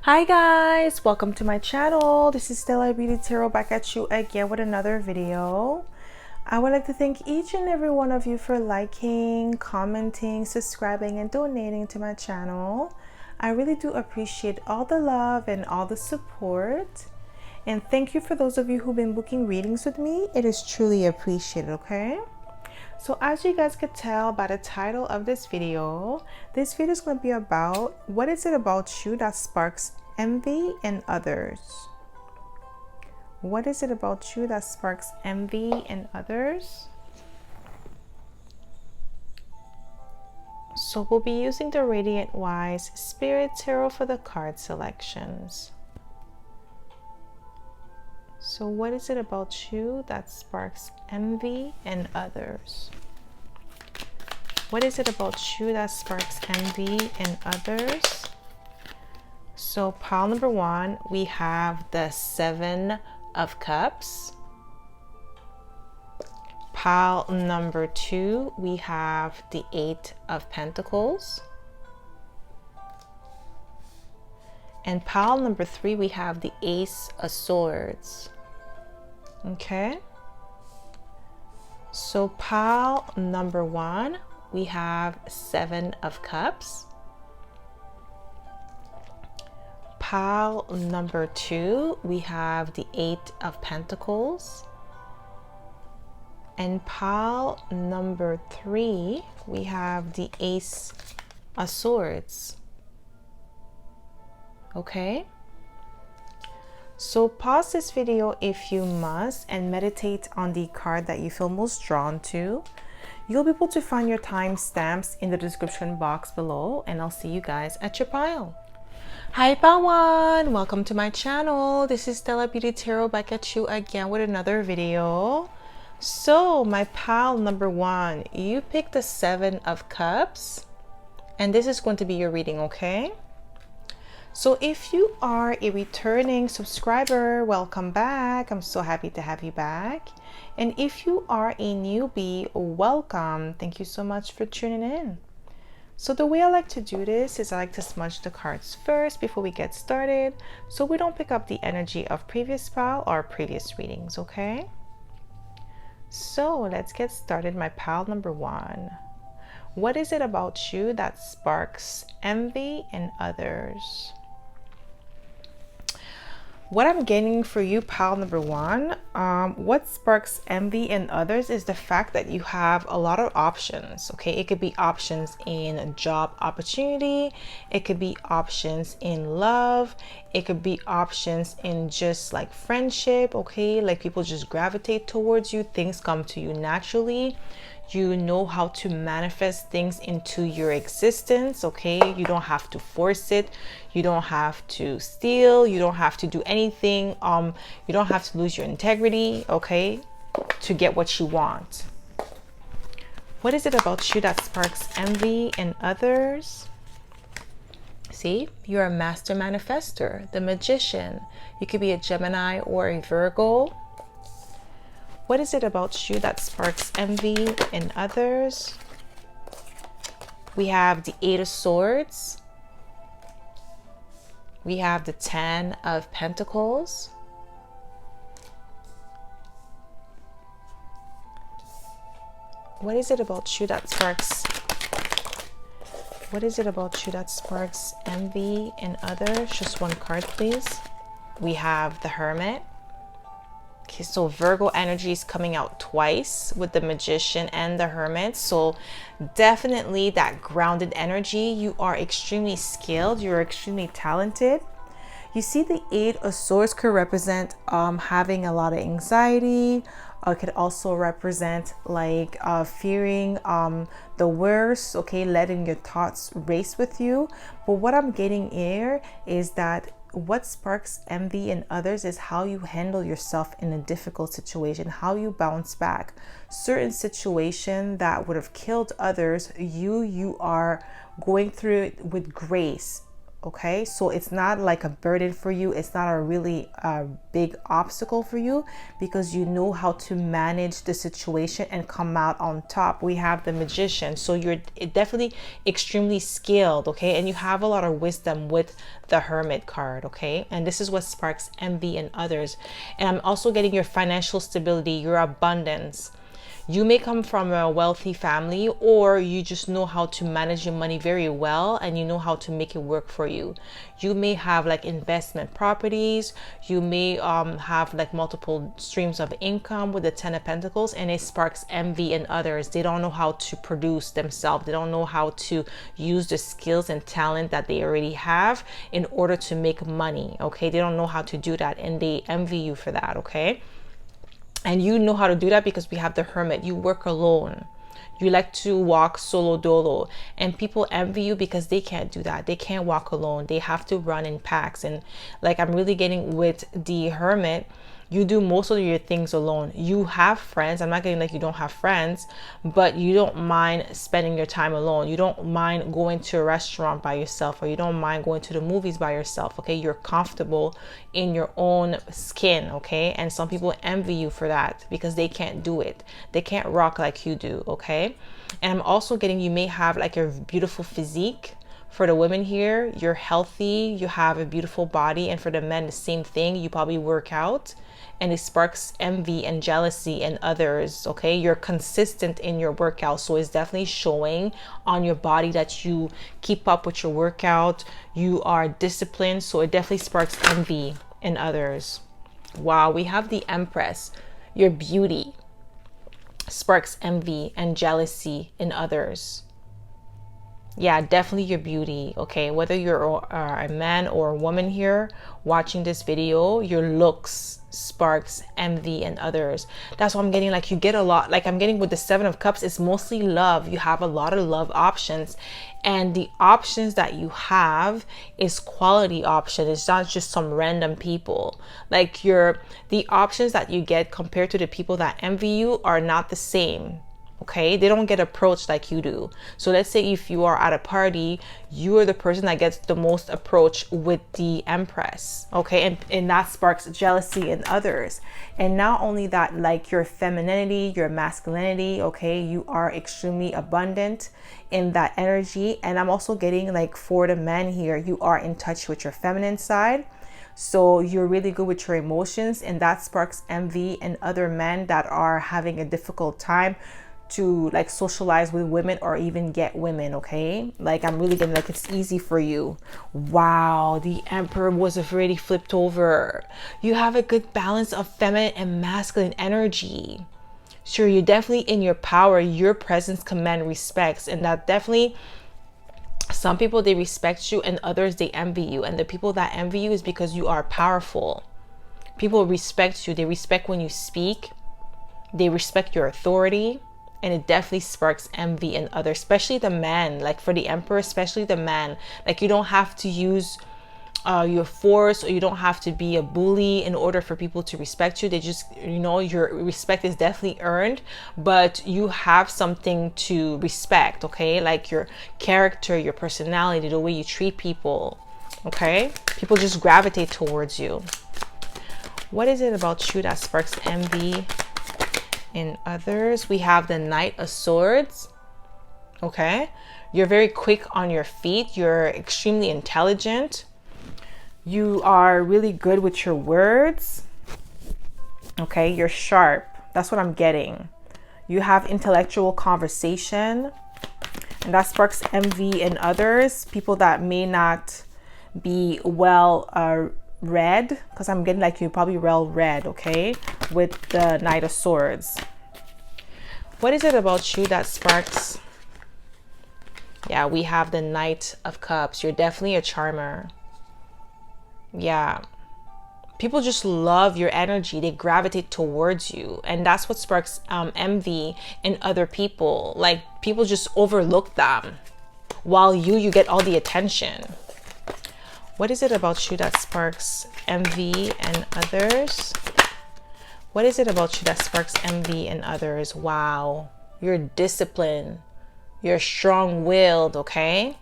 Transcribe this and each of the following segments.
Hi guys, welcome to my channel. This is Stella Beauty Tarot back at you again with another video. I would like to thank each and every one of you for liking, commenting, subscribing, and donating to my channel. I really do appreciate all the love and all the support. And thank you for those of you who've been booking readings with me. It is truly appreciated, okay? So as you guys could tell by the title of this video is going to be about what is it about you that sparks envy in others? What is it about you that sparks envy in others? So we'll be using the Radiant Wise Spirit Tarot for the card selections. So what is it about you that sparks envy in others? What is it about you that sparks envy in others? So pile number one, we have the Seven of Cups. Pile number two, we have the Eight of Pentacles. And pile number three, we have the Ace of Swords. Okay. So pile number one, we have Seven of Cups. Pile number two, we have the Eight of Pentacles. And pile number three, we have the Ace of Swords. Okay. So pause this video if you must and meditate on the card that you feel most drawn to. You'll be able to find your timestamps in the description box below, and I'll see you guys at your pile. Hi pile one, welcome to my channel. This is Stella Beauty Tarot back at you again with another video. So my pile number one, you picked the Seven of Cups, and this is going to be your reading, okay? So if you are a returning subscriber, welcome back. I'm so happy to have you back. And if you are a newbie, welcome. Thank you so much for tuning in. So the way I like to do this is I like to smudge the cards first before we get started, so we don't pick up the energy of previous pile or previous readings, okay? So let's get started. My pile number one. What is it about you that sparks envy in others? What I'm getting for you, pile number one, what sparks envy in others is the fact that you have a lot of options, okay? It could be options in job opportunity. It could be options in love. It could be options in just like friendship, okay? Like people just gravitate towards you. Things come to you naturally. You know how to manifest things into your existence, okay? You don't have to force it. You don't have to steal. You don't have to do anything. You don't have to lose your integrity, okay, to get what you want. What is it about you that sparks envy in others? See, you're a master manifester, the Magician. You could be a Gemini or a Virgo. What is it about you that sparks envy in others? We have the Eight of Swords. We have the Ten of Pentacles. What is it about you that sparks? What is it about you that sparks envy in others? Just one card, please. We have the Hermit. Okay, so Virgo energy is coming out twice with the Magician and the Hermit. So definitely that grounded energy. You are extremely skilled. You're extremely talented. You see, the Eight of Swords could represent having a lot of anxiety. It could also represent like fearing the worst, okay, letting your thoughts race with you. But what I'm getting here is that what sparks envy in others is how you handle yourself in a difficult situation, how you bounce back. Certain situation that would have killed others, you are going through it with grace. Okay, so it's not like a burden for you. It's not a really big obstacle for you, because you know how to manage the situation and come out on top. We have the Magician, so you're definitely extremely skilled, okay, and you have a lot of wisdom with the Hermit card, okay, and this is what sparks envy in others. And I'm also getting your financial stability, your abundance. You may come from a wealthy family, or you just know how to manage your money very well and you know how to make it work for you. You may have like investment properties. You may have like multiple streams of income with the Ten of Pentacles, and it sparks envy in others. They don't know how to produce themselves. They don't know how to use the skills and talent that they already have in order to make money. Okay, they don't know how to do that, and they envy you for that. Okay. And you know how to do that because we have the Hermit. You work alone. You like to walk solo dolo. And people envy you because they can't do that. They can't walk alone. They have to run in packs. And like I'm really getting with the Hermit, you do most of your things alone. You have friends. I'm not getting like you don't have friends, but you don't mind spending your time alone. You don't mind going to a restaurant by yourself, or you don't mind going to the movies by yourself. Okay, you're comfortable in your own skin. Okay, and some people envy you for that because they can't do it. They can't rock like you do. Okay, and I'm also getting you may have like a beautiful physique. For the women here, you're healthy, you have a beautiful body, and for the men, the same thing. You probably work out, and it sparks envy and jealousy in others. Okay, you're consistent in your workout, so it's definitely showing on your body that you keep up with your workout. You are disciplined, so it definitely sparks envy in others. Wow, we have the Empress. Your beauty sparks envy and jealousy in others. Yeah, definitely your beauty. Okay, whether you're a man or a woman here watching this video, your looks sparks envy in others. That's what I'm getting. Like you get a lot, like I'm getting with the Seven of Cups, it's mostly love. You have a lot of love options, and the options that you have is quality option. It's not just some random people. Like the options that you get compared to the people that envy you are not the same. Okay, they don't get approached like you do. So let's say if you are at a party, you are the person that gets the most approach with the Empress. Okay, and that sparks jealousy in others. And not only that, like your femininity, your masculinity, okay, you are extremely abundant in that energy. And I'm also getting like for the men here, you are in touch with your feminine side. So you're really good with your emotions, and that sparks envy in other men that are having a difficult time to like socialize with women or even get women. Okay, like I'm really getting like it's easy for you. Wow, the Emperor was already flipped over. You have a good balance of feminine and masculine energy. Sure, you're definitely in your power. Your presence command respects, and that definitely, some people they respect you and others they envy you, and the people that envy you is because you are powerful. People respect you. They respect when you speak. They respect your authority. And it definitely sparks envy in others, especially the man. Like for the Emperor, especially the man. Like you don't have to use your force, or you don't have to be a bully in order for people to respect you. They just, you know, your respect is definitely earned, but you have something to respect. Okay, like your character, your personality, the way you treat people. Okay, people just gravitate towards you. What is it about you that sparks envy in others? We have the Knight of Swords. Okay, you're very quick on your feet. You're extremely intelligent. You are really good with your words. Okay, you're sharp. That's what I'm getting. You have intellectual conversation, and that sparks envy in others. People that may not be well read, because I'm getting like you probably well read. Okay, with the Knight of Swords. What is it about you that sparks? Yeah, we have the Knight of Cups. You're definitely a charmer. Yeah, people just love your energy. They gravitate towards you, and that's what sparks envy in other people. Like people just overlook them, while you get all the attention. What is it about you that sparks envy in others? What is it about you that sparks envy in others? Wow, you're disciplined. You're strong-willed, okay?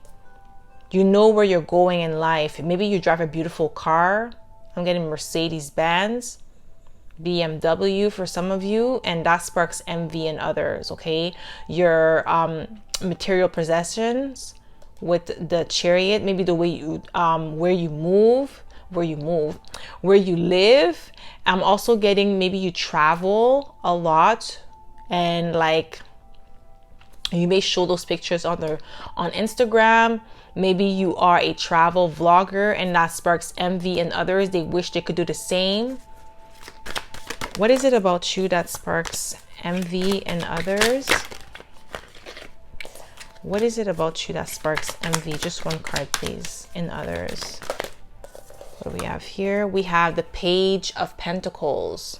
You know where you're going in life. Maybe you drive a beautiful car. I'm getting Mercedes-Benz, BMW for some of you, and that sparks envy in others, okay? Your material possessions with the Chariot, maybe the way you where you live. I'm also getting maybe you travel a lot, and like you may show those pictures on Instagram. Maybe you are a travel vlogger and that sparks envy in others. They wish they could do the same. What is it about you that sparks envy in others? What is it about you that sparks envy? Just one card, please, in others. What do we have here? We have the Page of Pentacles.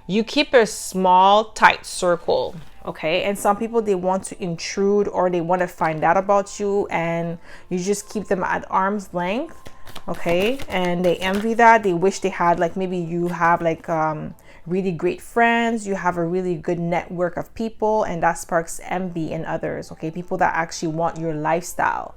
You keep a small, tight circle, okay? And some people, they want to intrude or they want to find out about you, and you just keep them at arm's length, okay? And they envy that. They wish they had, like, maybe you have like really great friends, you have a really good network of people, and that sparks envy in others, okay? People that actually want your lifestyle.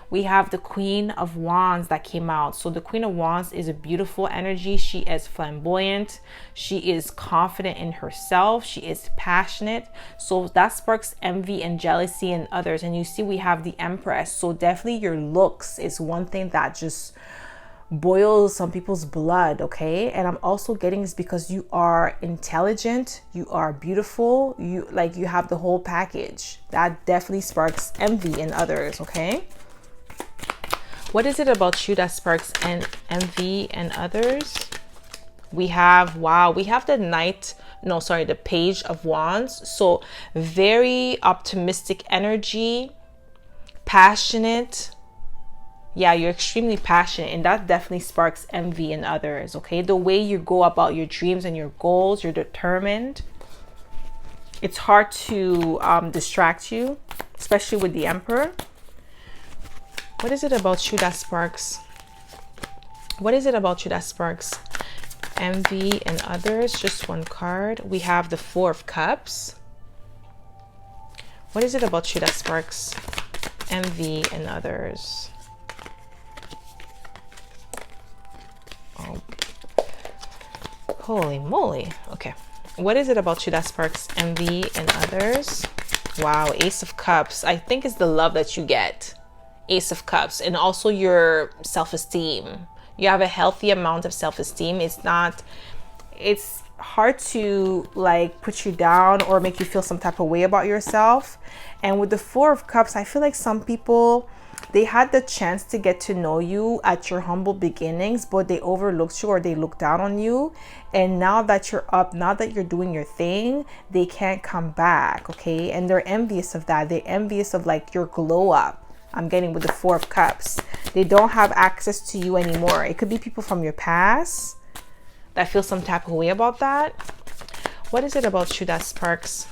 We have the Queen of Wands that came out. So the Queen of Wands is a beautiful energy. She is flamboyant. She is confident in herself. She is passionate. So that sparks envy and jealousy in others. And you see we have the Empress. So definitely your looks is one thing that just boils some people's blood, okay? And I'm also getting this because you are intelligent, you are beautiful, you have the whole package. That definitely sparks envy in others, okay? What is it about you that sparks envy in others? We have, wow, we have the Page of Wands. So very optimistic energy, passionate. Yeah, you're extremely passionate, and that definitely sparks envy in others, okay? The way you go about your dreams and your goals, you're determined. It's hard to distract you, especially with the Emperor. What is it about you that sparks? What is it about you that sparks envy in others? Just one card. We have the Four of Cups. What is it about you that sparks envy in others? Oh, holy moly. Okay. What is it about you that sparks envy in others? Wow, Ace of Cups. I think it's the love that you get. Ace of Cups, and also your self-esteem. You have a healthy amount of self-esteem. It's hard to like put you down or make you feel some type of way about yourself. And with the Four of Cups, I feel like some people, they had the chance to get to know you at your humble beginnings, but they overlooked you or they looked down on you. And now that you're up, now that you're doing your thing, they can't come back, okay? And they're envious of that. They're envious of like your glow up. I'm getting with the Four of Cups. They don't have access to you anymore. It could be people from your past that feel some type of way about that. What is it about you that sparks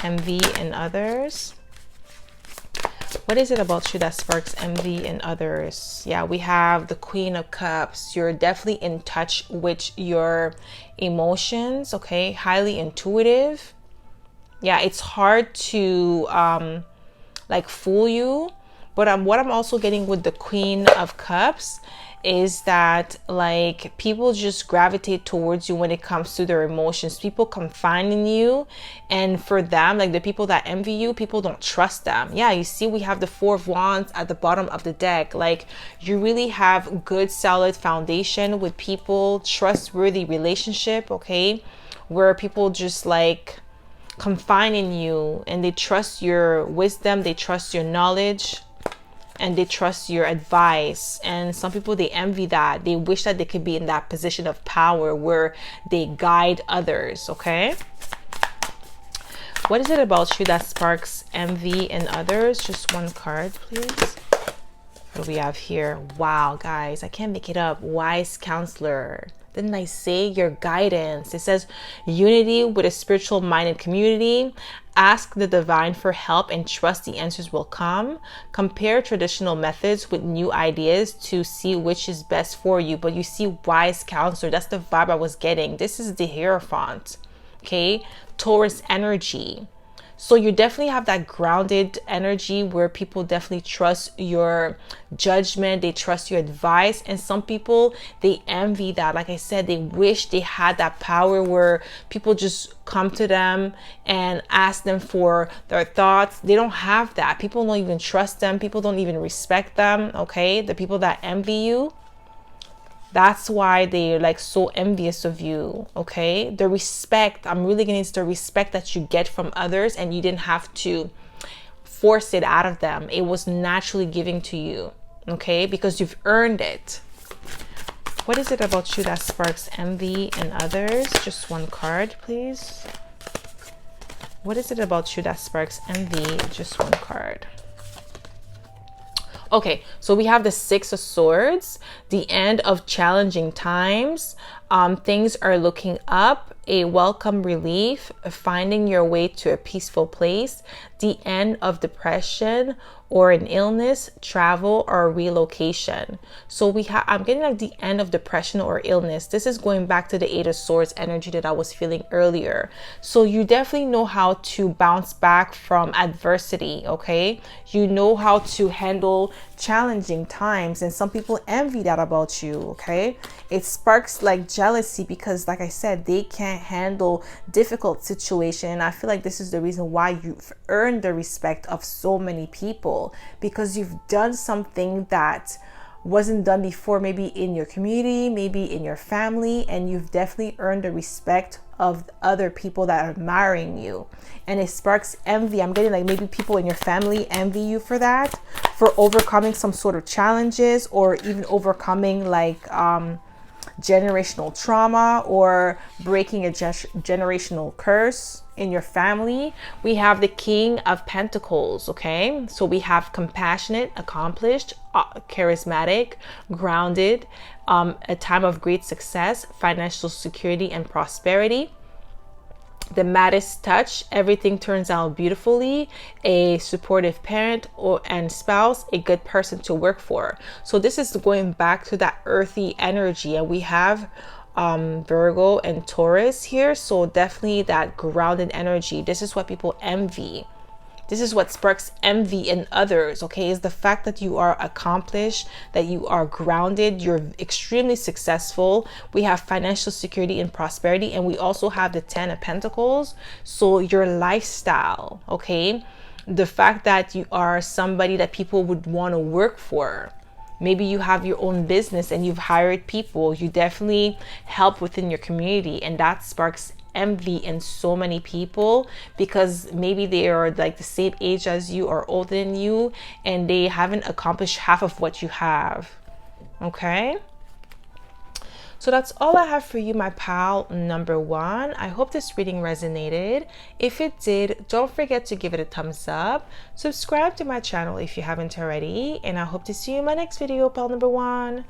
envy in others? What is it about you that sparks envy in others? Yeah, we have the Queen of Cups. You're definitely in touch with your emotions, okay? Highly intuitive. Yeah, it's hard to like fool you. But what I'm also getting with the Queen of Cups is that like people just gravitate towards you when it comes to their emotions. People confide in you, and for them, like the people that envy you, people don't trust them. Yeah, you see we have the Four of Wands at the bottom of the deck. Like you really have good solid foundation with people, trustworthy relationship, okay, where people just like confide in you and they trust your wisdom, they trust your knowledge, and they trust your advice. And some people, they envy that. They wish that they could be in that position of power where they guide others, okay? What is it about you that sparks envy in others? Just one card, please. What do we have here? Wow, guys, I can't make it up. Wise counselor. Didn't I say your guidance? It says unity with a spiritual minded community. Ask the divine for help and trust the answers will come. Compare traditional methods with new ideas to see which is best for you. But you see, wise counselor, that's the vibe I was getting. This is the Hierophant, okay? Taurus energy. So you definitely have that grounded energy where people definitely trust your judgment, they trust your advice. And some people, they envy that. Like I said, they wish they had that power where people just come to them and ask them for their thoughts. They don't have that. People don't even trust them. People don't even respect them. Okay, the people that envy you, that's why they're like so envious of you. Okay, the respect, I'm really getting into the respect that you get from others, and you didn't have to force it out of them. It was naturally giving to you. Okay, because you've earned it. What is it about you that sparks envy in others? Just one card, please. What is it about you that sparks envy? Just one card. Okay, so we have the Six of Swords, the end of challenging times. Things are looking up, a welcome relief, finding your way to a peaceful place, the end of depression or an illness, travel or relocation. So I'm getting like the end of depression or illness. This is going back to the Eight of Swords energy that I was feeling earlier. So you definitely know how to bounce back from adversity, okay? You know how to handle challenging times, and some people envy that about you, okay? It sparks like jealousy because, like I said, they can't handle difficult situation. And I feel like this is the reason why you've earned the respect of so many people, because you've done something that wasn't done before, maybe in your community, maybe in your family, and you've definitely earned the respect of other people that are admiring you. And it sparks envy. I'm getting like maybe people in your family envy you for that, for overcoming some sort of challenges, or even overcoming like generational trauma or breaking a generational curse in your family. We have the King of Pentacles. Okay, so we have compassionate, accomplished, charismatic, grounded, a time of great success, financial security and prosperity. The Midas touch, everything turns out beautifully, a supportive parent and spouse, a good person to work for. So this is going back to that earthy energy, and we have Virgo and Taurus here. So definitely that grounded energy. This is what people envy. This is what sparks envy in others, okay? Is the fact that you are accomplished, that you are grounded, you're extremely successful. We have financial security and prosperity, and we also have the Ten of Pentacles. So your lifestyle, okay? The fact that you are somebody that people would want to work for. Maybe you have your own business and you've hired people. You definitely help within your community, and that sparks envy in so many people, because maybe they are like the same age as you or older than you, and they haven't accomplished half of what you have. Okay, so that's all I have for you, my pal number one. I hope this reading resonated. If it did, don't forget to give it a thumbs up, subscribe to my channel if you haven't already, and I hope to see you in my next video, pal number one.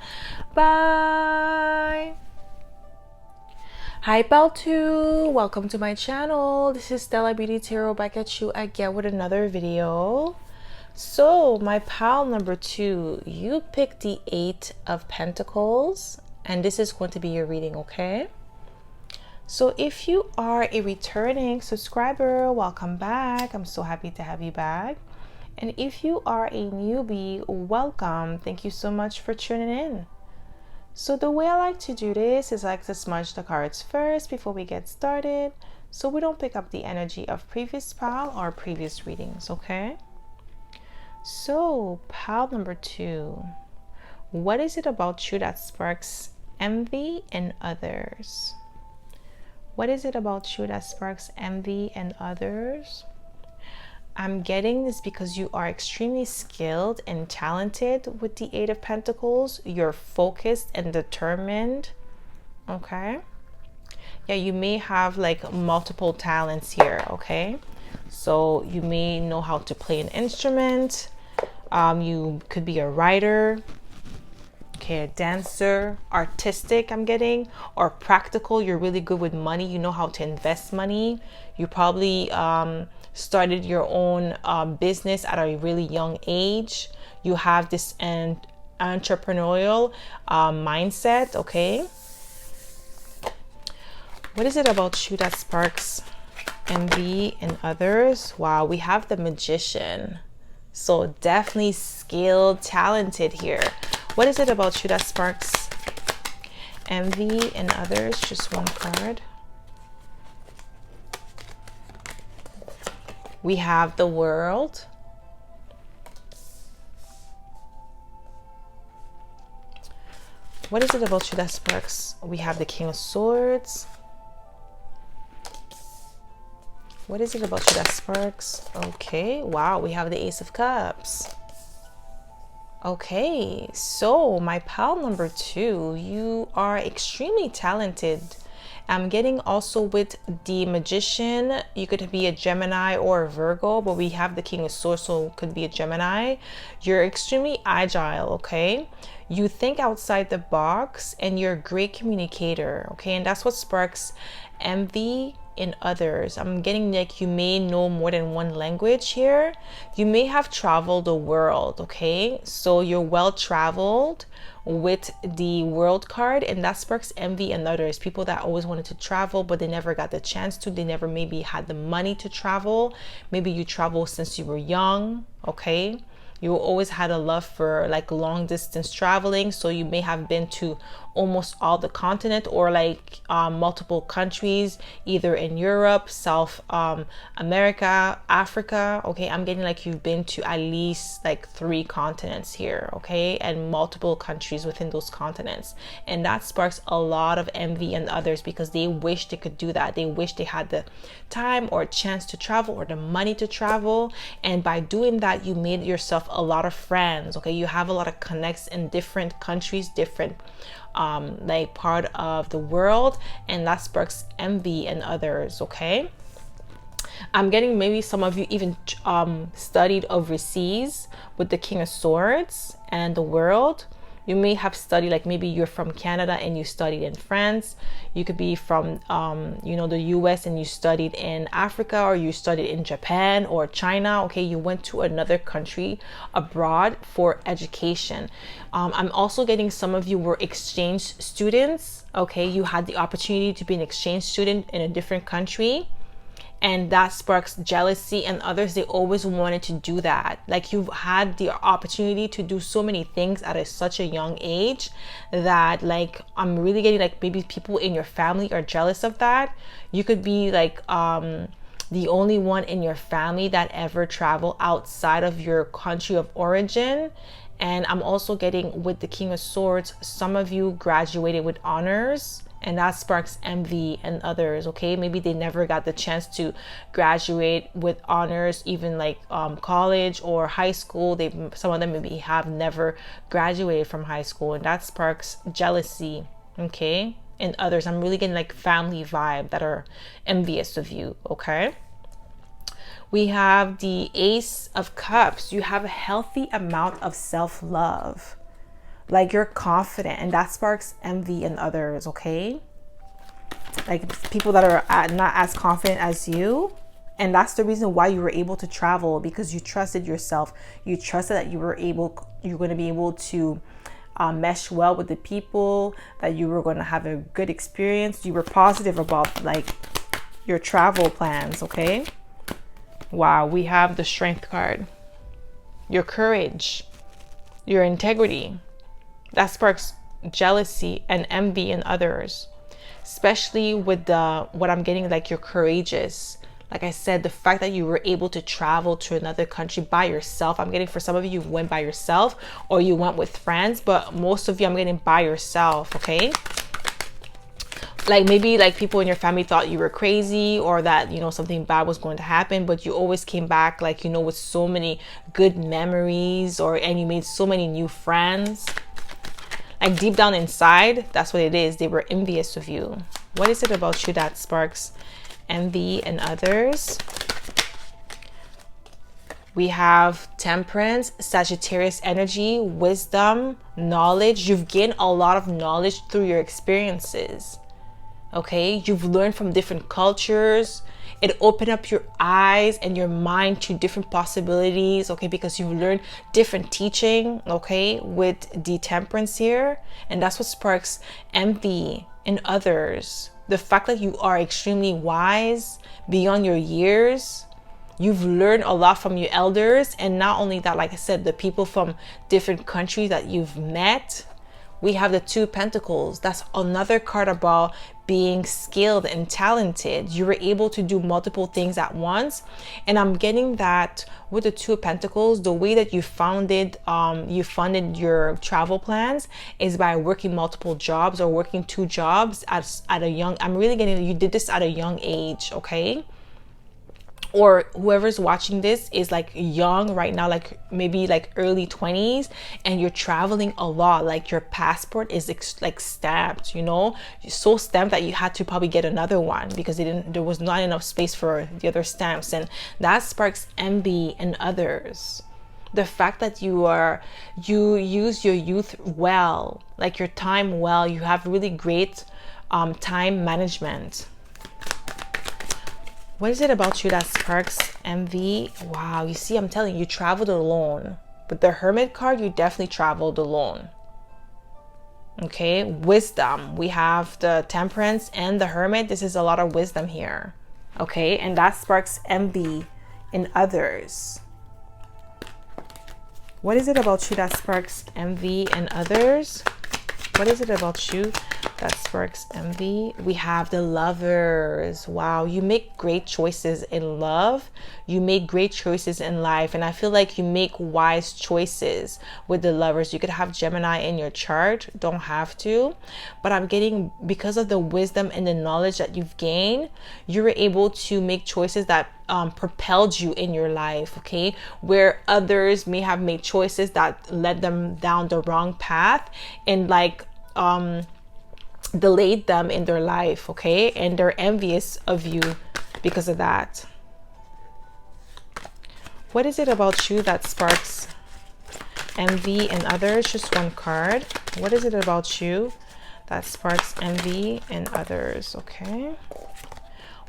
Bye. Hi pal 2, welcome to my channel. This is Stella Beauty Tarot back at you again with another video. So my pal number 2, you picked the Eight of Pentacles, and this is going to be your reading, okay? So if you are a returning subscriber, welcome back. I'm so happy to have you back. And if you are a newbie, welcome. Thank you so much for tuning in. So the way I like to do this is I like to smudge the cards first before we get started, so we don't pick up the energy of previous pal or previous readings, okay? So pal number 2, what is it about you that sparks envy in others? What is it about you that sparks envy in others? I'm getting this because you are extremely skilled and talented with the Eight of Pentacles. You're focused and determined, okay? Yeah, you may have like multiple talents here, okay? So you may know how to play an instrument. You could be a writer, okay, a dancer, artistic, I'm getting, or practical. You're really good with money. You know how to invest money. You probably started your own business at a really young age. You have this entrepreneurial mindset, okay? What is it about you that sparks Envy in others. Wow, we have the Magician. So definitely skilled, talented here. What is it about you that sparks envy in others? Just one card. We have the World. What is it about you that sparks? We have the King of Swords. What is it about you that sparks? Okay, wow, we have the Ace of Cups. Okay, so my pal number 2, you are extremely talented. I'm getting also with the Magician, you could be a Gemini or a Virgo, but we have the King of Swords, so it could be a Gemini. You're extremely agile, okay? You think outside the box and you're a great communicator, okay? And that's what sparks envy in others. I'm getting like you may know more than one language here. You may have traveled the world, okay? So you're well traveled with the World card, and that sparks envy in others. People that always wanted to travel but they never got the chance to. They never maybe had the money to travel. Maybe you traveled since you were young, okay? You always had a love for like long distance traveling, so you may have been to almost all the continent or like multiple countries, either in Europe, South America, Africa. Okay, I'm getting like you've been to at least like 3 continents here, okay, and multiple countries within those continents, and that sparks a lot of envy in others because they wish they could do that. They wish they had the time or chance to travel or the money to travel, and by doing that you made yourself a lot of friends, okay? You have a lot of connects in different countries, different like part of the world, and that sparks envy in others, okay? I'm getting maybe some of you even studied overseas with the King of Swords and the World. You may have studied, like maybe you're from Canada and you studied in France. You could be from, you know, the US and you studied in Africa, or you studied in Japan or China. Okay, you went to another country abroad for education. I'm also getting some of you were exchange students. Okay, you had the opportunity to be an exchange student in a different country, and that sparks jealousy, and others, they always wanted to do that. Like you've had the opportunity to do so many things at such a young age that like I'm really getting like maybe people in your family are jealous of that. You could be like the only one in your family that ever travel outside of your country of origin. And I'm also getting with the King of Swords, some of you graduated with honors, and that sparks envy in others, okay? Maybe they never got the chance to graduate with honors, even like college or high school. Some of them maybe have never graduated from high school, and that sparks jealousy, okay? In others, I'm really getting like family vibe that are envious of you, okay? We have the Ace of Cups. You have a healthy amount of self-love. Like you're confident, and that sparks envy in others, okay? Like people that are not as confident as you. And that's the reason why you were able to travel, because you trusted yourself. You trusted that you're going to be able to mesh well with the people, that you were going to have a good experience. You were positive about like your travel plans, okay? Wow, we have the Strength card. Your courage, your integrity. That sparks jealousy and envy in others, especially with what I'm getting, like you're courageous. Like I said, the fact that you were able to travel to another country by yourself. I'm getting for some of you went by yourself, or you went with friends, but most of you I'm getting by yourself, okay? Like maybe like people in your family thought you were crazy, or that, you know, something bad was going to happen, but you always came back like, you know, with so many good memories, and you made so many new friends. Like deep down inside, that's what it is. They were envious of you. What is it about you that sparks envy in others? We have Temperance, Sagittarius energy, wisdom, knowledge. You've gained a lot of knowledge through your experiences. Okay, you've learned from different cultures. It opened up your eyes and your mind to different possibilities, okay, because you've learned different teaching, okay, with the Temperance here. And that's what sparks envy in others, The fact that you are extremely wise beyond your years. You've learned a lot from your elders. And not only that, like I said, the people from different countries that you've met. We have the Two of Pentacles. That's another card about being skilled and talented. You were able to do multiple things at once. And I'm getting that with the Two of Pentacles, the way that you funded your travel plans is by working multiple jobs or working 2 jobs at a young, I'm really getting, you did this at a young age, okay? Or whoever's watching this is like young right now, like maybe like early 20s, and you're traveling a lot. Like your passport is like stamped, you know, so stamped that you had to probably get another one because there was not enough space for the other stamps. And that sparks envy in others. The fact that you use your youth well, like your time well, you have really great time management. What is it about you that sparks envy? Wow, you see, I'm telling you, you traveled alone. With the Hermit card, you definitely traveled alone. Okay, wisdom. We have the Temperance and the Hermit. This is a lot of wisdom here. Okay, and that sparks envy in others. What is it about you that sparks envy in others? What is it about you that sparks envy? We have the Lovers. Wow, you make great choices in love. You make great choices in life. And I feel like you make wise choices with the Lovers. You could have Gemini in your chart. Don't have to. But I'm getting, because of the wisdom and the knowledge that you've gained, you were able to make choices that propelled you in your life, okay? Where others may have made choices that led them down the wrong path and like delayed them in their life, okay? And they're envious of you because of that. What is it about you that sparks envy in others? Just one card. What is it about you that sparks envy in others? Okay.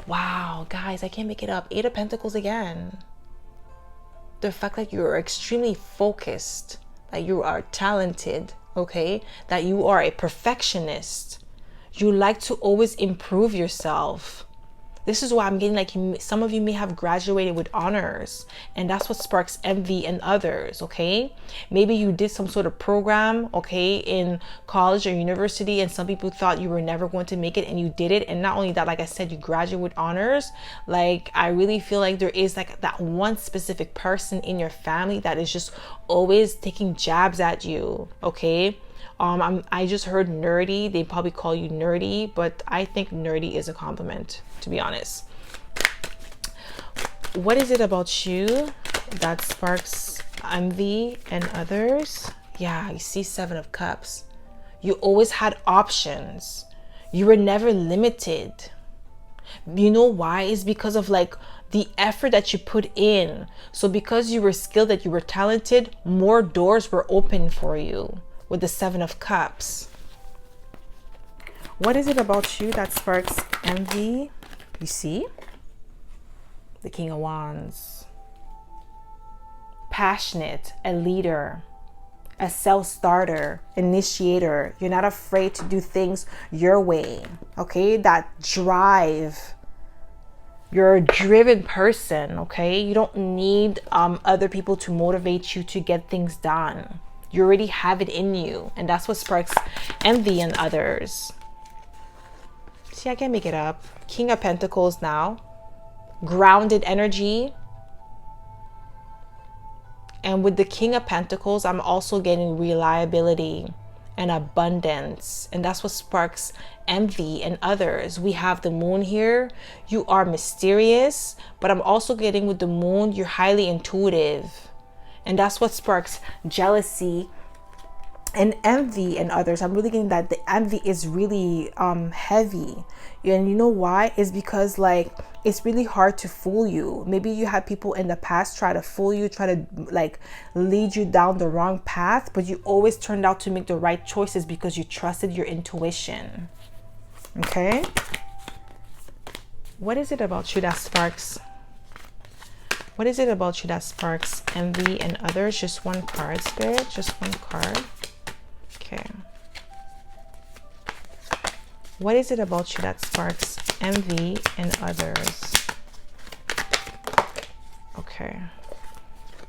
Wow, guys, I can't make it up. 8 of Pentacles again. The fact that you're extremely focused, that you are talented, okay? That you are a perfectionist. You like to always improve yourself. This is why I'm getting like some of you may have graduated with honors, and that's what sparks envy in others, okay? Maybe you did some sort of program, okay, in college or university, and some people thought you were never going to make it and you did it. And not only that, like I said, you graduate with honors. Like, I really feel like there is like that one specific person in your family that is just always taking jabs at you, okay? I just heard nerdy. They probably call you nerdy, but I think nerdy is a compliment, to be honest. What is it about you that sparks envy in others? Yeah, you see 7 of Cups. You always had options. You were never limited. You know why? It's because of like the effort that you put in. So because you were skilled, that you were talented, more doors were open for you. With the 7 of Cups. What is it about you that sparks envy? You see? The King of Wands. Passionate, a leader, a self-starter, initiator. You're not afraid to do things your way, okay? That drive. You're a driven person, okay? You don't need other people to motivate you to get things done. You already have it in you, and that's what sparks envy in others. See, I can't make it up. King of Pentacles now. Grounded energy. And with the King of Pentacles, I'm also getting reliability and abundance. And that's what sparks envy in others. We have the Moon here. You are mysterious, but I'm also getting with the Moon, you're highly intuitive. And that's what sparks jealousy and envy in others. I'm really getting that the envy is really heavy. And you know why? It's because like it's really hard to fool you. Maybe you had people in the past try to fool you, try to like lead you down the wrong path, but you always turned out to make the right choices because you trusted your intuition. Okay? What is it about you that sparks? What is it about you that sparks envy in others? Just one card, Spirit. Just one card. Okay. What is it about you that sparks envy in others? Okay.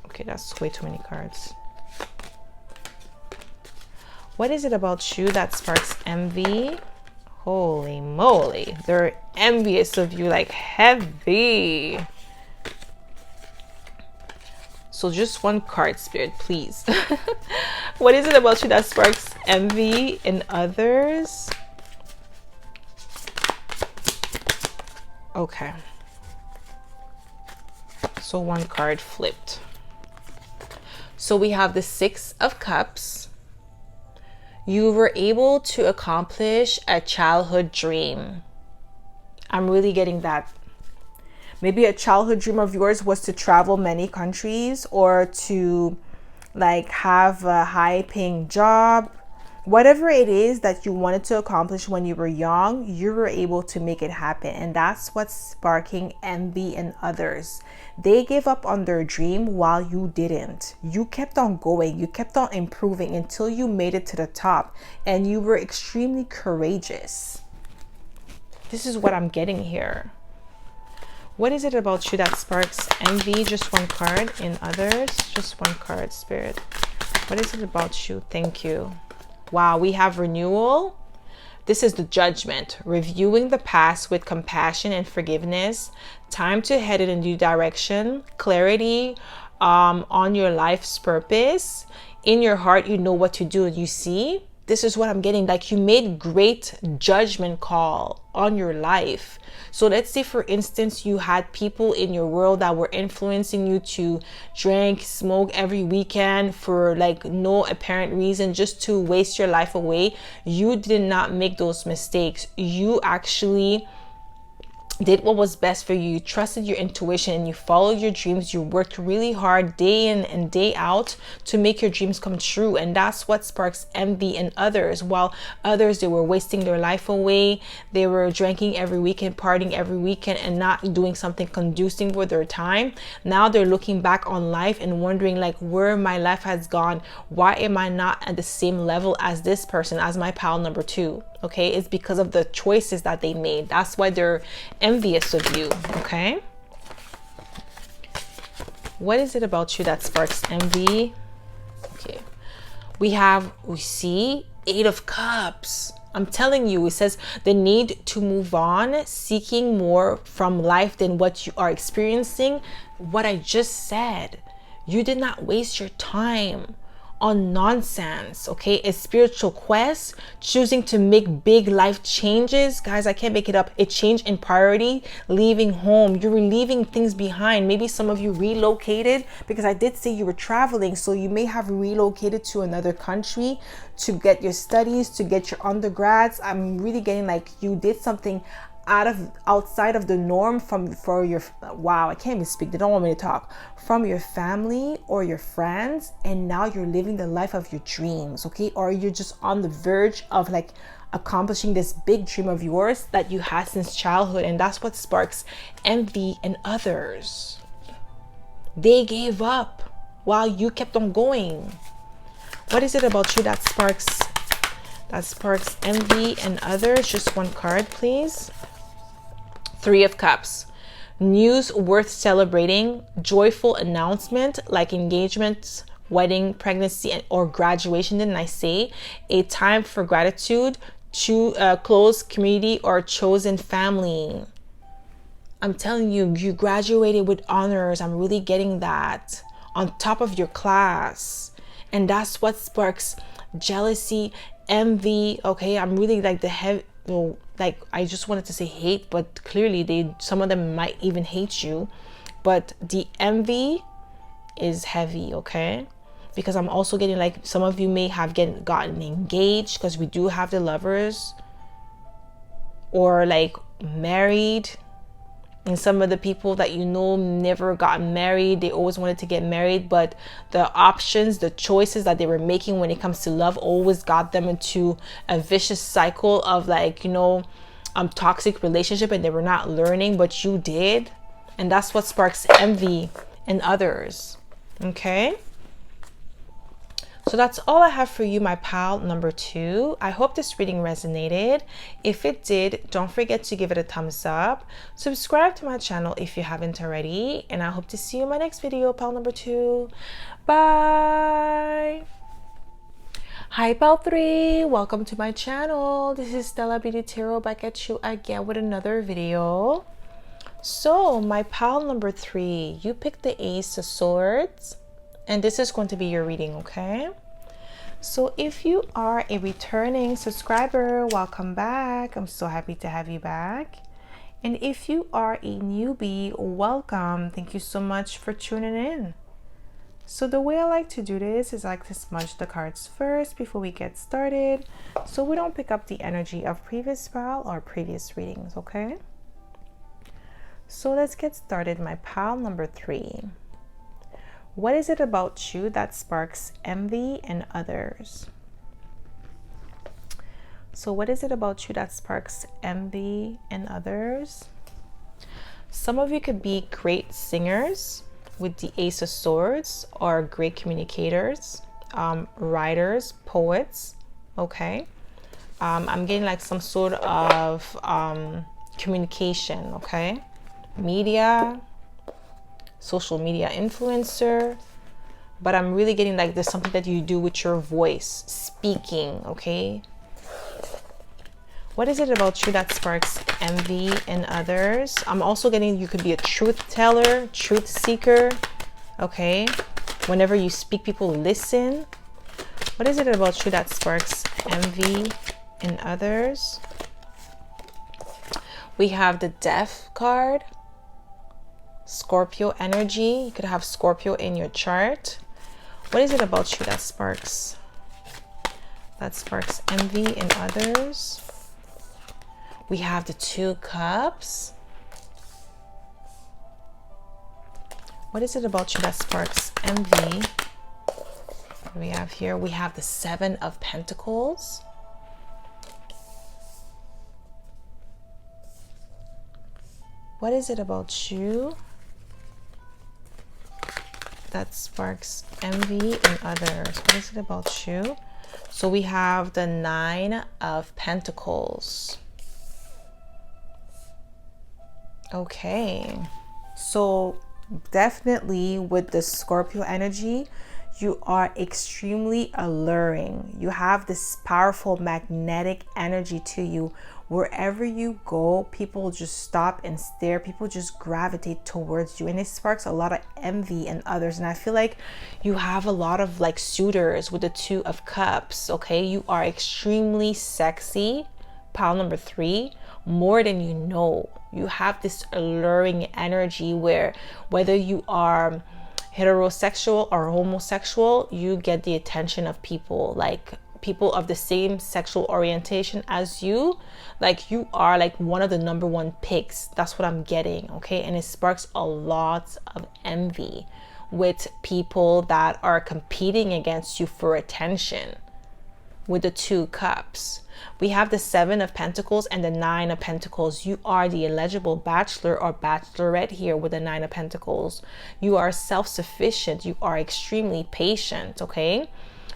Okay, that's way too many cards. What is it about you that sparks envy? Holy moly. They're envious of you like heavy. So just one card, Spirit, please. What is it about you that sparks envy in others? Okay. So one card flipped. So we have the Six of Cups. You were able to accomplish a childhood dream. I'm really getting that. Maybe a childhood dream of yours was to travel many countries, or to like have a high paying job. Whatever it is that you wanted to accomplish when you were young, you were able to make it happen. And that's what's sparking envy in others. They gave up on their dream while you didn't. You kept on going. You kept on improving until you made it to the top. And you were extremely courageous. This is what I'm getting here. What is it about you that sparks envy? Just one card. In others, just one card, Spirit. What is it about you? Thank you. Wow, we have renewal. This is the Judgment. Reviewing the past with compassion and forgiveness. Time to head in a new direction. Clarity on your life's purpose. In your heart, you know what to do. You see? This is what I'm getting. Like, you made great judgment call on your life. So let's say, for instance, you had people in your world that were influencing you to drink, smoke every weekend for like no apparent reason, just to waste your life away. You did not make those mistakes. You actually did what was best for you. You trusted your intuition and you followed your dreams. You worked really hard day in and day out to make your dreams come true. And that's what sparks envy in others. While others, they were wasting their life away. They were drinking every weekend, partying every weekend, and not doing something conducive with their time. Now they're looking back on life and wondering like where my life has gone. Why am I not at the same level as this person, as my pal number 2? Okay, it's because of the choices that they made. That's why they're envious of you. Okay, what is it about you that sparks envy? Okay, we see 8 of Cups. I'm telling you, it says the need to move on, seeking more from life than what you are experiencing. What I just said, you did not waste your time on nonsense. Okay, a spiritual quest, choosing to make big life changes. Guys, I can't make it up. A change in priority, leaving home. You were leaving things behind. Maybe some of you relocated, because I did say you were traveling, so you may have relocated to another country to get your studies, to get your undergrads. I'm really getting like you did something outside of the norm for your, wow, I can't even speak, they don't want me to talk, from your family or your friends, and now you're living the life of your dreams. Okay, or you're just on the verge of like accomplishing this big dream of yours that you had since childhood. And that's what sparks envy in others. They gave up while you kept on going. What is it about you that sparks envy in others? Just one card, please. 3 of Cups. News worth celebrating. Joyful announcement like engagements, wedding, pregnancy, or graduation. Didn't I say? A time for gratitude to close community or chosen family. I'm telling you, you graduated with honors. I'm really getting that. On top of your class. And that's what sparks jealousy, envy. Okay, I'm really like like, I just wanted to say hate, but clearly some of them might even hate you. But the envy is heavy. Okay, because I'm also getting like some of you may have gotten engaged, because we do have the Lovers, or like married. And some of the people that you know never got married. They always wanted to get married, but the options, the choices that they were making when it comes to love always got them into a vicious cycle of like, toxic relationship, and they were not learning, but you did. And that's what sparks envy in others. Okay. So that's all I have for you, my pal number 2. I hope this reading resonated. If it did, don't forget to give it a thumbs up. Subscribe to my channel if you haven't already. And I hope to see you in my next video, pal number 2. Bye. Hi, pal 3. Welcome to my channel. This is Stella Beauty Tarot back at you again with another video. So my pal number 3, you picked the Ace of Swords. And this is going to be your reading, okay? So if you are a returning subscriber, welcome back. I'm so happy to have you back. And if you are a newbie, welcome. Thank you so much for tuning in. So the way I like to do this is I like to smudge the cards first before we get started, so we don't pick up the energy of previous pal or previous readings, okay? So let's get started, my pal number 3. What is it about you that sparks envy in others? So what is it about you that sparks envy in others? Some of you could be great singers with the Ace of Swords, or great communicators, writers, poets, okay? I'm getting like some sort of communication, okay? Media, social media influencer, but I'm really getting like there's something that you do with your voice, speaking, okay? What is it about you that sparks envy in others? I'm also getting you could be a truth teller, truth seeker, okay? Whenever you speak, people listen. What is it about you that sparks envy in others? We have the Death card. Scorpio energy. You could have Scorpio in your chart. What is it about you that sparks envy in others? We have the 2 cups. What is it about you that sparks envy? What do we have here? We have the 7 of Pentacles. What is it about you that sparks envy in others? What is it about you? So we have the 9 of Pentacles. Okay, so definitely with the Scorpio energy, you are extremely alluring. You have this powerful magnetic energy to you. Wherever you go, people just stop and stare. People just gravitate towards you, and it sparks a lot of envy in others. And I feel like you have a lot of like suitors with the 2 of Cups, okay? You are extremely sexy, pile number 3, more than you know. You have this alluring energy where whether you are heterosexual or homosexual, you get the attention of people, like people of the same sexual orientation as you. Like you are like one of the #1 picks. That's what I'm getting, okay? And it sparks a lot of envy with people that are competing against you for attention with the 2 cups. We have the 7 of Pentacles and the 9 of Pentacles. You are the eligible bachelor or bachelorette here with the 9 of Pentacles. You are self-sufficient. You are extremely patient, okay?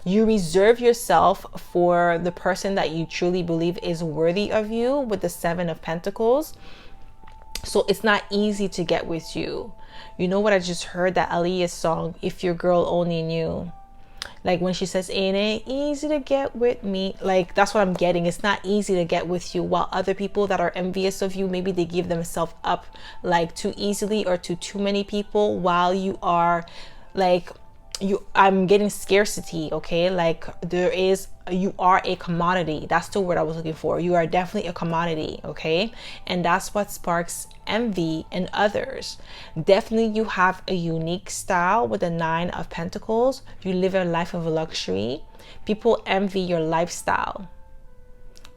You reserve yourself for the person that you truly believe is worthy of you with the 7 of Pentacles. So it's not easy to get with you. You know what I just heard? That Aaliyah song, If Your Girl Only Knew. Like when she says, ain't it easy to get with me? Like that's what I'm getting. It's not easy to get with you. While other people that are envious of you, maybe they give themselves up like too easily or to too many people, while you are like, I'm getting scarcity, okay? Like you are a commodity. That's the word I was looking for. You are definitely a commodity, okay? And that's what sparks envy in others. Definitely you have a unique style with the 9 of Pentacles. You live a life of luxury. People envy your lifestyle.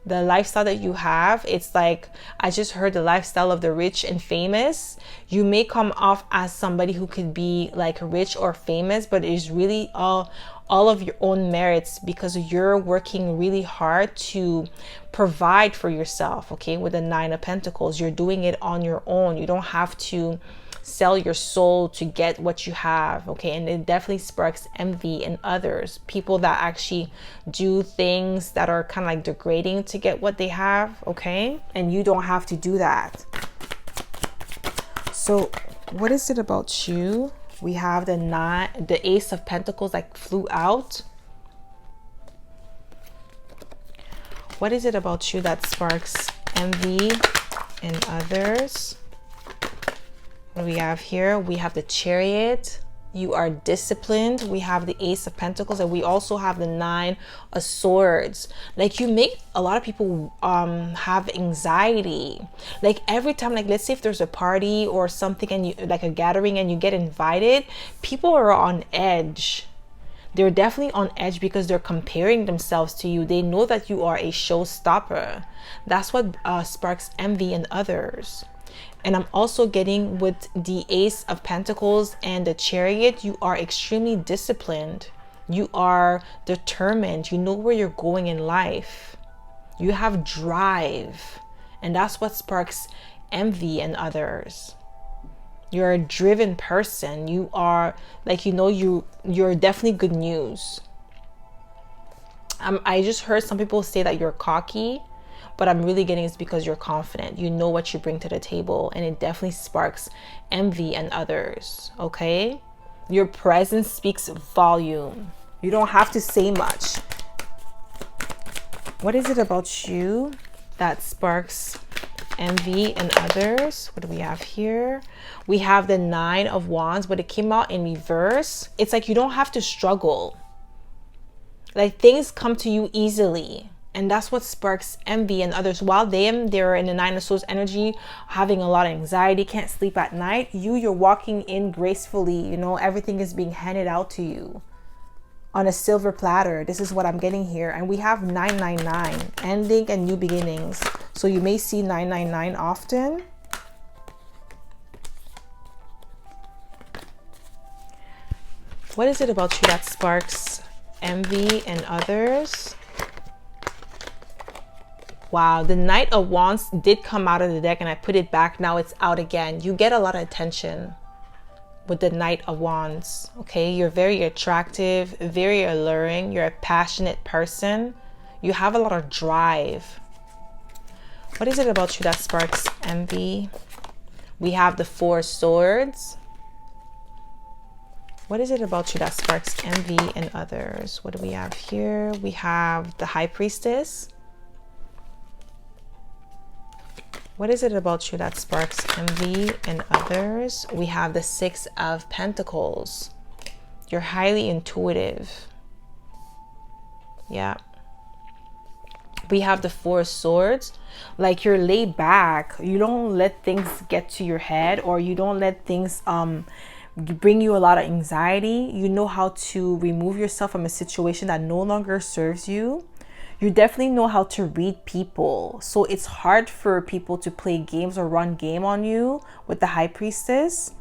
The lifestyle that you have, it's like, I just heard the lifestyle of the rich and famous. You may come off as somebody who could be like rich or famous, but it is really all of your own merits, because you're working really hard to provide for yourself, okay? With the 9 of Pentacles, you're doing it on your own. You don't have to sell your soul to get what you have, okay? And it definitely sparks envy in others, people that actually do things that are kind of like degrading to get what they have, okay? And you don't have to do that. So what is it about you? We have the Ace of Pentacles like flew out. What is it about you that sparks envy in others? What do we have here? We have the Chariot. You are disciplined. We have the Ace of Pentacles, and we also have the Nine of Swords. Like, you make a lot of people have anxiety. Like, every time, like, let's say if there's a party or something, and you like a gathering and you get invited, people are on edge. They're definitely on edge because they're comparing themselves to you. They know that you are a showstopper. That's what sparks envy in others. And I'm also getting with the Ace of Pentacles and the Chariot, you are extremely disciplined. You are determined. You know where you're going in life. You have drive. And that's what sparks envy in others. You're a driven person. You are like, you know, you're definitely good news. I just heard some people say that you're cocky, but I'm really getting it's because you're confident. You know what you bring to the table, and it definitely sparks envy in others, okay? Your presence speaks volume. You don't have to say much. What is it about you that sparks envy in others? What do we have here? We have the Nine of Wands, but it came out in reverse. It's like you don't have to struggle. Like, things come to you easily. And that's what sparks envy in others. While they're in the Nine of Swords energy, having a lot of anxiety, can't sleep at night, you're walking in gracefully. You know, everything is being handed out to you on a silver platter. This is what I'm getting here. And we have 999, ending and new beginnings. So you may see 999 often. What is it about you that sparks envy in others? Wow, the Knight of Wands did come out of the deck and I put it back. Now it's out again. You get a lot of attention with the Knight of Wands, okay? You're very attractive, very alluring. You're a passionate person. You have a lot of drive. What is it about you that sparks envy? We have the Four of Swords. What is it about you that sparks envy in others? What do we have here? We have the High Priestess. What is it about you that sparks envy in others? We have the Six of Pentacles. You're highly intuitive. Yeah. We have the Four of Swords. Like, you're laid back. You don't let things get to your head, or you don't let things bring you a lot of anxiety. You know how to remove yourself from a situation that no longer serves you. You definitely know how to read people. So it's hard for people to play games or run game on you with the High Priestess.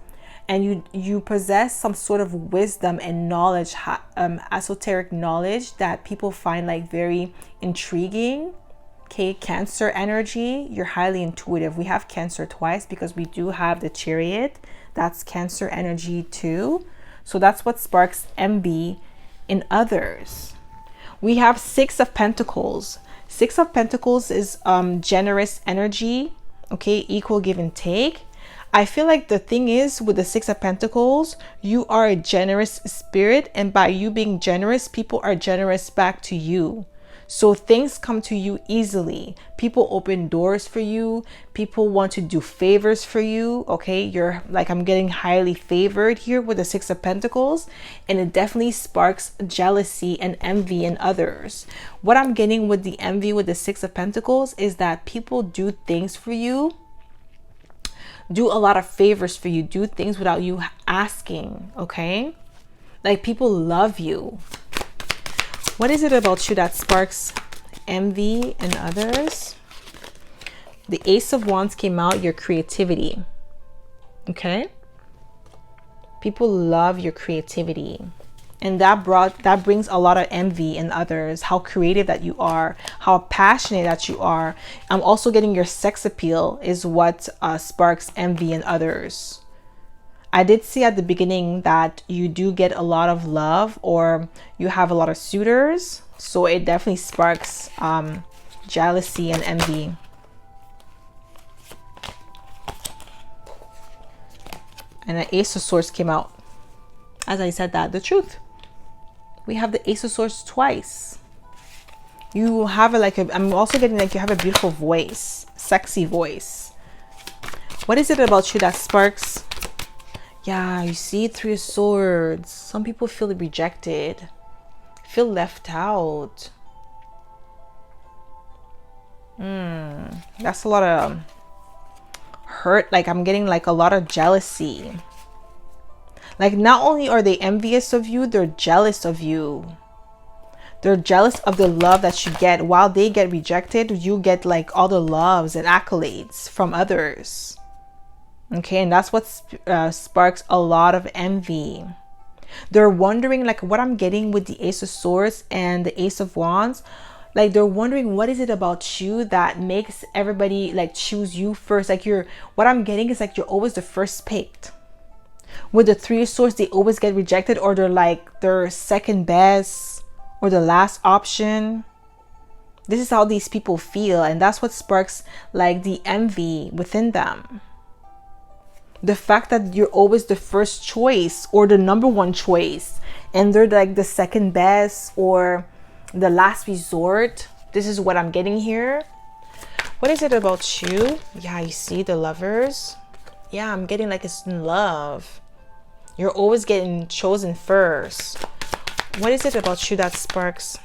And you possess some sort of wisdom and knowledge, esoteric knowledge that people find like very intriguing. Okay, Cancer energy, you're highly intuitive. We have Cancer twice because we do have the Chariot. That's Cancer energy too. So that's what sparks envy in others. We have Six of Pentacles. Six of Pentacles is generous energy, okay, equal give and take. I feel like the thing is with the Six of Pentacles, you are a generous spirit, and by you being generous, people are generous back to you. So things come to you easily. People open doors for you. People want to do favors for you. Okay, you're like, I'm getting highly favored here with the Six of Pentacles, and it definitely sparks jealousy and envy in others. What I'm getting with the envy with the Six of Pentacles is that people do things for you, do a lot of favors for you, do things without you asking. Okay, like, people love you. What is it about you that sparks envy in others? The Ace of Wands came out, your creativity. Okay? People love your creativity. And that brings a lot of envy in others. How creative that you are, how passionate that you are. I'm also getting your sex appeal is what sparks envy in others. I did see at the beginning that you do get a lot of love, or you have a lot of suitors. So it definitely sparks jealousy and envy. And the Ace of Swords came out. As I said that, the truth. We have the Ace of Swords twice. You have I'm also getting like you have a beautiful voice, sexy voice. What is it about you that sparks? Yeah, you see, Three of Swords. Some people feel rejected, feel left out. That's a lot of hurt. Like I'm getting like a lot of jealousy. Like not only are they envious of you, they're jealous of you. They're jealous of the love that you get. While they get rejected, you get like all the loves and accolades from others. Okay, and that's what sparks a lot of envy. They're wondering like what I'm getting with the Ace of Swords and the Ace of Wands. Like they're wondering what is it about you that makes everybody like choose you first. Like what I'm getting is like you're always the first picked. With the Three of Swords, they always get rejected, or they're second best, or the last option. This is how these people feel, and that's what sparks like the envy within them. The fact that you're always the first choice or the number one choice, and they're like the second best or the last resort. This is what I'm getting here. What is it about you? Yeah, you see the Lovers. Yeah, I'm getting like it's in love. You're always getting chosen first. What is it about you that sparks?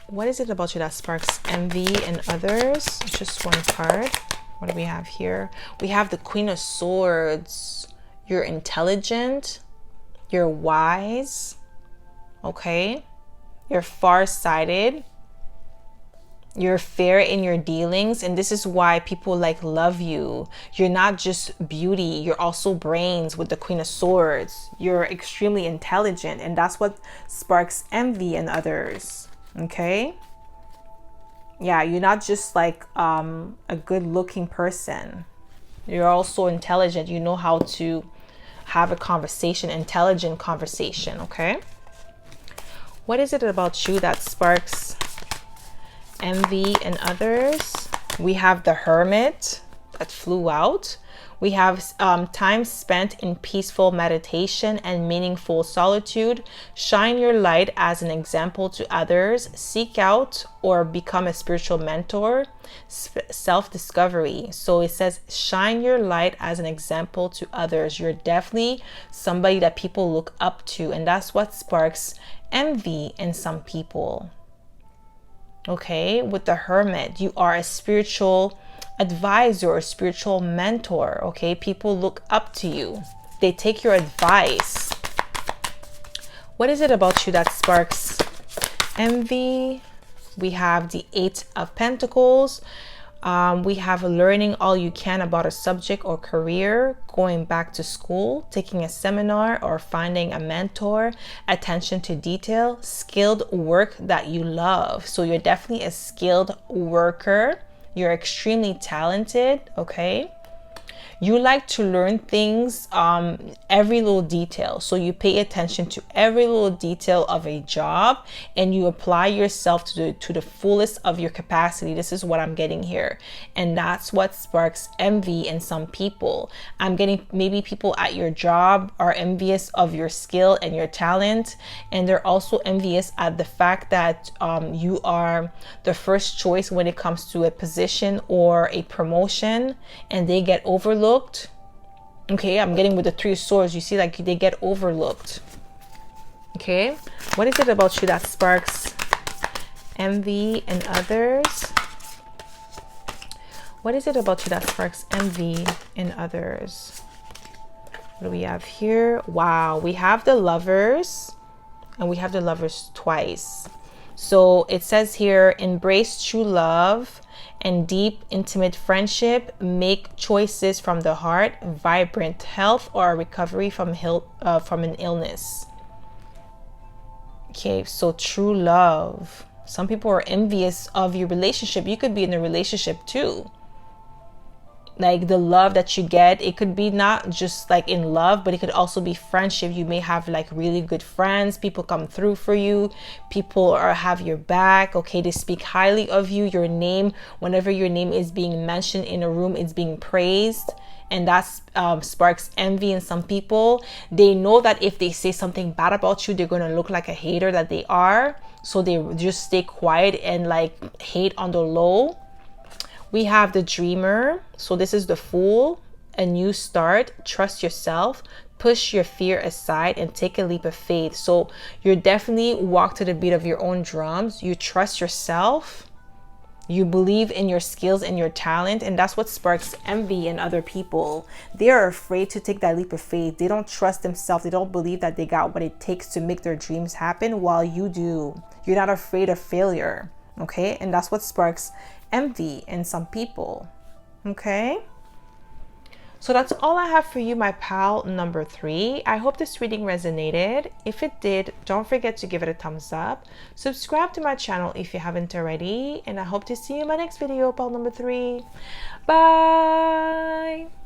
What is it about you that sparks envy in others? Just one card. What do we have here? We have the Queen of Swords. You're intelligent. You're wise. Okay. You're far-sighted. You're fair in your dealings, and this is why people like love you. You're not just beauty, you're also brains with the Queen of Swords. You're extremely intelligent, and that's what sparks envy in others. Okay. Yeah, you're not just like a good looking person. You're also intelligent. You know how to have a conversation, intelligent conversation. Okay. What is it about you that sparks envy in others? We have the Hermit that flew out. We have time spent in peaceful meditation and meaningful solitude. Shine your light as an example to others. Seek out or become a spiritual mentor. Self-discovery. So it says shine your light as an example to others. You're definitely somebody that people look up to, and that's what sparks envy in some people. Okay, with the Hermit, you are a spiritual advisor, a spiritual mentor. Okay, people look up to you, they take your advice. What is it about you that sparks envy? We have the Eight of Pentacles. We have learning all you can about a subject or career, going back to school, taking a seminar, or finding a mentor, attention to detail, skilled work that you love. So you're definitely a skilled worker. You're extremely talented. Okay. You like to learn things, every little detail. So you pay attention to every little detail of a job, and you apply yourself to the fullest of your capacity. This is what I'm getting here. And that's what sparks envy in some people. I'm getting maybe people at your job are envious of your skill and your talent. And they're also envious at the fact that you are the first choice when it comes to a position or a promotion, and they get overlooked. Okay, I'm getting with the Three of Swords. You see, like they get overlooked. Okay, what is it about you that sparks envy in others? What is it about you that sparks envy in others? What do we have here? Wow, we have the Lovers, and we have the Lovers twice. So it says here, embrace true love and deep, intimate friendship. Make choices from the heart, vibrant health, or recovery from an illness. Okay, so true love. Some people are envious of your relationship. You could be in a relationship too. like the love that you get. It could be not just like in love, but it could also be friendship. You may have like really good friends, people come through for you, people have your back, okay? They speak highly of you. Your name, whenever your name is being mentioned in a room, it's being praised, and that sparks envy in some people. They know that if they say something bad about you, they're going to look like a hater that they are, so they just stay quiet and like hate on the low. We have the dreamer. So this is the Fool, a new start, trust yourself, push your fear aside and take a leap of faith. So you're definitely walk to the beat of your own drums. You trust yourself. You believe in your skills and your talent, and that's what sparks envy in other people. They are afraid to take that leap of faith. They don't trust themselves. They don't believe that they got what it takes to make their dreams happen, while you do. You're not afraid of failure, okay? And that's what sparks envy in some people, okay? So that's all I have for you, my pal number 3. I hope this reading resonated. If it did, don't forget to give it a thumbs up. Subscribe to my channel if you haven't already. And I hope to see you in my next video, pal number 3. Bye!